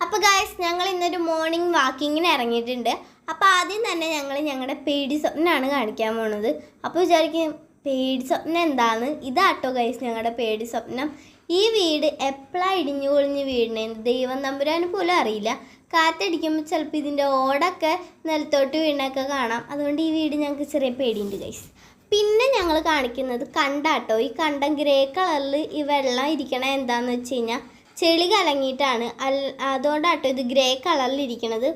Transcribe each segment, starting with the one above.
അപ്പോൾ ഗൈസ് ഞങ്ങൾ ഇന്നൊരു മോർണിംഗ് വാക്കിങ്ങിന് ഇറങ്ങിയിട്ടുണ്ട്. അപ്പോൾ ആദ്യം തന്നെ ഞങ്ങൾ ഞങ്ങളുടെ പേടി സ്വപ്നമാണ് കാണിക്കാൻ പോണത്. അപ്പോൾ വിചാരിക്കും പേടി സ്വപ്നം എന്താന്ന്. ഇതാട്ടോ ഗൈസ് ഞങ്ങളുടെ പേടി സ്വപ്നം. ഈ വീട് എപ്പോഴാണ് ഇടിഞ്ഞു പൊളിഞ്ഞ് വീഴണേന്ന് ദൈവം തമ്പുരാന് പോലും അറിയില്ല. കാറ്റടിക്കുമ്പോൾ ചിലപ്പോൾ ഇതിൻ്റെ ഓടൊക്കെ നിലത്തോട്ട് വീണൊക്കെ കാണാം. അതുകൊണ്ട് ഈ വീട് ഞങ്ങൾക്ക് ചെറിയ പേടിയുണ്ട് ഗൈസ്. പിന്നെ ഞങ്ങൾ കാണിക്കുന്നത് കണ്ടാട്ടോ. ഈ കണ്ടം ഗ്രേ കളറിൽ ഈ വെള്ളം ഇരിക്കണ എന്താണെന്ന് വെച്ച് കഴിഞ്ഞാൽ ചെളി കലങ്ങിയിട്ടാണ്. അതുകൊണ്ടാട്ടോ ഇത് ഗ്രേ കളറിലിരിക്കണത്.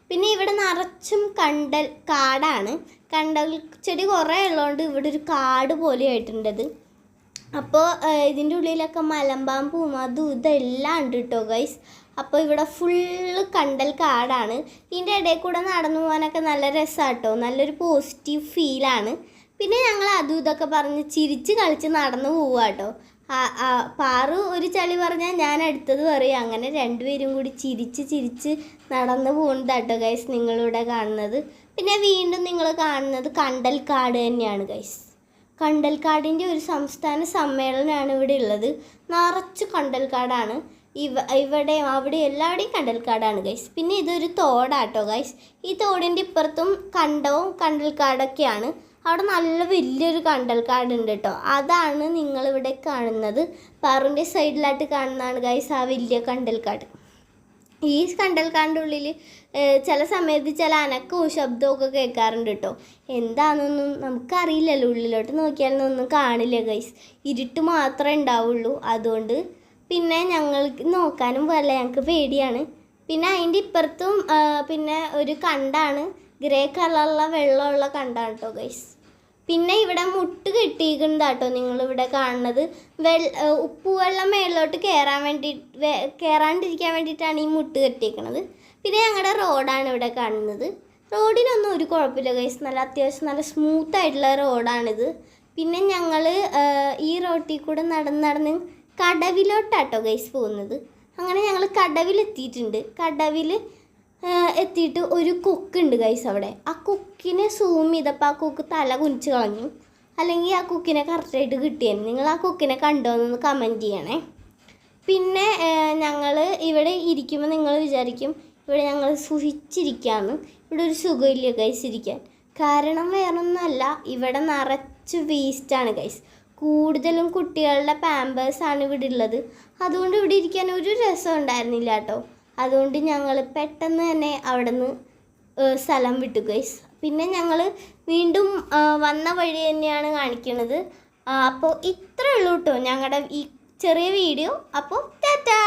പിന്നെ ഇവിടെ നിറച്ചും കണ്ടൽ കാടാണ്. കണ്ടൽ ചെടി കുറേ ഉള്ളതുകൊണ്ട് ഇവിടെ ഒരു കാട് പോലെ ആയിട്ടുണ്ടത്. അപ്പോൾ ഇതിൻ്റെ ഉള്ളിലൊക്കെ മലമ്പാമ്പും അതും ഇതെല്ലാം ഉണ്ട് കേട്ടോ ഗൈസ്. അപ്പോൾ ഇവിടെ ഫുള്ള് കണ്ടൽ കാടാണ്. ഇതിൻ്റെ ഇടയിൽ കൂടെ നടന്നു പോകാനൊക്കെ നല്ല രസമാട്ടോ. നല്ലൊരു പോസിറ്റീവ് ഫീലാണ്. പിന്നെ ഞങ്ങൾ അതും ഇതൊക്കെ പറഞ്ഞ് ചിരിച്ച് കളിച്ച് നടന്നു പോവുക കേട്ടോ. പാറു ഒരു ചളി പറഞ്ഞാൽ ഞാൻ അടുത്തത് പറയും. അങ്ങനെ രണ്ടുപേരും കൂടി ചിരിച്ച് നടന്നു പോകുന്നതാട്ടോ ഗൈസ് നിങ്ങളിവിടെ കാണുന്നത്. പിന്നെ വീണ്ടും നിങ്ങൾ കാണുന്നത് കണ്ടൽക്കാട് തന്നെയാണ് ഗൈസ്. കണ്ടൽക്കാടിൻ്റെ ഒരു സംസ്ഥാന സമ്മേളനമാണ് ഇവിടെ ഉള്ളത്. നിറച്ച് കണ്ടൽക്കാടാണ്. ഇവിടെയും അവിടെ എല്ലാവിടെയും കണ്ടൽക്കാടാണ് ഗൈസ്. പിന്നെ ഇതൊരു തോടാട്ടോ ഗൈസ്. ഈ തോടിൻ്റെ ഇപ്പുറത്തും കണ്ടവും കണ്ടൽക്കാടൊക്കെയാണ്. അവിടെ നല്ല വലിയൊരു കണ്ടൽക്കാടുണ്ട് കേട്ടോ. അതാണ് നിങ്ങളിവിടെ കാണുന്നത്. പാറുൻ്റെ സൈഡിലായിട്ട് കാണുന്നതാണ് ഗൈസ് ആ വലിയ കണ്ടൽക്കാട്. ഈ കണ്ടൽക്കാടിൻ്റെ ഉള്ളിൽ ചില സമയത്ത് ചില അനക്കവും ശബ്ദമൊക്കെ കേൾക്കാറുണ്ട് കേട്ടോ. എന്താണെന്നൊന്നും നമുക്കറിയില്ലല്ലോ. ഉള്ളിലോട്ട് നോക്കിയാലൊന്നും കാണില്ല ഗൈസ്. ഇരുട്ട് മാത്രമേ ഉണ്ടാവുള്ളൂ. അതുകൊണ്ട് പിന്നെ ഞങ്ങൾക്ക് നോക്കാനും പോലെ ഞങ്ങൾക്ക് പേടിയാണ്. പിന്നെ അതിൻ്റെ ഇപ്പുറത്തും പിന്നെ ഒരു കണ്ടാണ്. ഗ്രേ കളറുള്ള വെള്ളമുള്ള കണ്ടാണ് കേട്ടോ ഗൈസ്. പിന്നെ ഇവിടെ മുട്ട് കെട്ടിയിരിക്കുന്നത് കേട്ടോ നിങ്ങളിവിടെ കാണുന്നത്. ഉപ്പുവെള്ളം മേളിലോട്ട് കയറാണ്ടിരിക്കാൻ വേണ്ടിയിട്ടാണ് ഈ മുട്ട് കെട്ടിയിരിക്കുന്നത്. പിന്നെ ഞങ്ങളുടെ റോഡാണ് ഇവിടെ കാണുന്നത്. റോഡിനൊന്നും ഒരു കുഴപ്പമില്ല ഗൈസ്. അത്യാവശ്യം നല്ല സ്മൂത്തായിട്ടുള്ള റോഡാണിത്. പിന്നെ ഞങ്ങൾ ഈ റോട്ടിൽ കൂടെ നടന്ന് കടവിലോട്ടാട്ടോ ഗൈസ് പോകുന്നത്. അങ്ങനെ ഞങ്ങൾ കടവിലെത്തിയിട്ടുണ്ട്. കടവിൽ എത്തിയിട്ട് ഒരു കൊക്കുണ്ട് ഗൈസ് അവിടെ. ആ കൊക്കിനെ സൂം ചെയ്തപ്പോൾ ആ കൊക്ക് തല കുനിച്ച് കളഞ്ഞു. അല്ലെങ്കിൽ ആ കൊക്കിനെ കറക്റ്റായിട്ട് കിട്ടിയാണ്. നിങ്ങൾ ആ കൊക്കിനെ കണ്ടോ എന്നൊന്ന് കമൻറ്റ് ചെയ്യണേ. പിന്നെ ഞങ്ങൾ ഇവിടെ ഇരിക്കുമ്പോൾ നിങ്ങൾ വിചാരിക്കും ഇവിടെ ഞങ്ങൾ സുഖിച്ചിരിക്കാമെന്ന്. ഇവിടെ ഒരു സുഖമില്ല ഗൈസ് ഇരിക്കാൻ. കാരണം വേറൊന്നുമല്ല, ഇവിടെ നിറച്ച് വേസ്റ്റാണ് ഗൈസ്. കൂടുതലും കുട്ടികളുടെ പാമ്പേഴ്സാണ് ഇവിടെ ഉള്ളത്. അതുകൊണ്ട് ഇവിടെ ഇരിക്കാൻ ഒരു രസം ഉണ്ടായിരുന്നില്ല കേട്ടോ. അതുകൊണ്ട് ഞങ്ങൾ പെട്ടെന്ന് തന്നെ അവിടെ നിന്ന് സ്ഥലം വിട്ടു ഗൈസ്. പിന്നെ ഞങ്ങൾ വീണ്ടും വന്ന വഴി തന്നെയാണ് കാണിക്കുന്നത്. അപ്പോൾ ഇത്രയേ ഉള്ളൂ കേട്ടോ ഞങ്ങളുടെ ഈ ചെറിയ വീഡിയോ. അപ്പോൾ ടാറ്റാ.